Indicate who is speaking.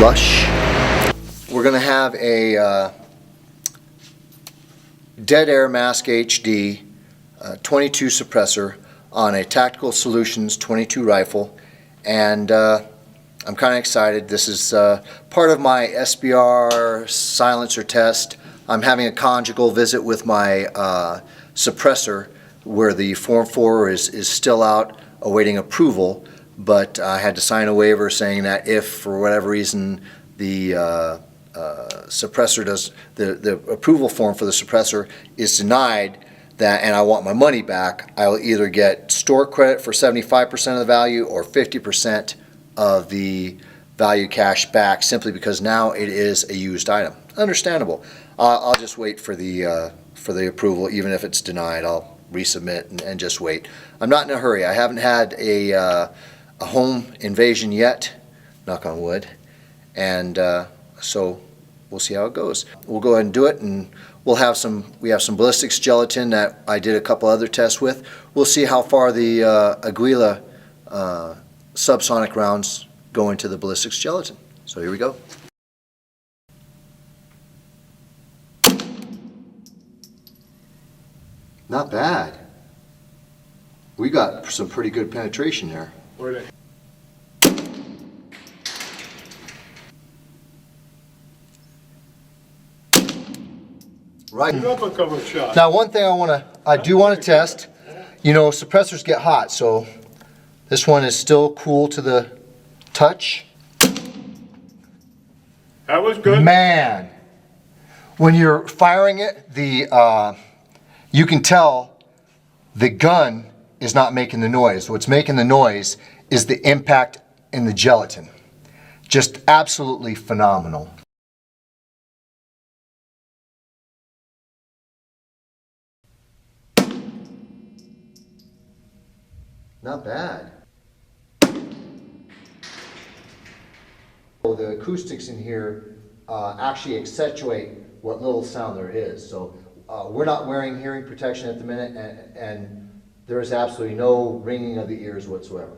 Speaker 1: flush. We're going to have a Dead Air Mask HD 22 suppressor on a Tactical Solutions 22 rifle, and I'm kind of excited. This is part of my SBR silencer test. I'm having a conjugal visit with my suppressor where the Form 4 is still out awaiting approval, but I had to sign a waiver saying that if for whatever reason the suppressor the approval form for the suppressor is denied, that and I want my money back, I'll either get store credit for 75% of the value or 50% of the value cash back, simply because now it is a used item. Understandable. I'll just wait for the approval. Even if it's denied, I'll resubmit and just wait. I'm not in a hurry. I haven't had a home invasion yet, knock on wood, and so we'll see how it goes. We'll go ahead and do it, and we have some Ballistics gelatin that I did a couple other tests with. We'll see how far the Aguila subsonic rounds go into the Ballistics gelatin. So here we go. Not bad. We got some pretty good penetration there.
Speaker 2: Where they?
Speaker 1: Right.
Speaker 2: Upper shot.
Speaker 1: Now, one thing I do want to test. You know, suppressors get hot, so this one is still cool to the touch.
Speaker 2: That was good.
Speaker 1: Man, when you're firing it, you can tell the gun is not making the noise. What's making the noise is the impact in the gelatin. Just absolutely phenomenal. Not bad. The acoustics in here actually accentuate what little sound there is. So we're not wearing hearing protection at the minute, and there is absolutely no ringing of the ears whatsoever.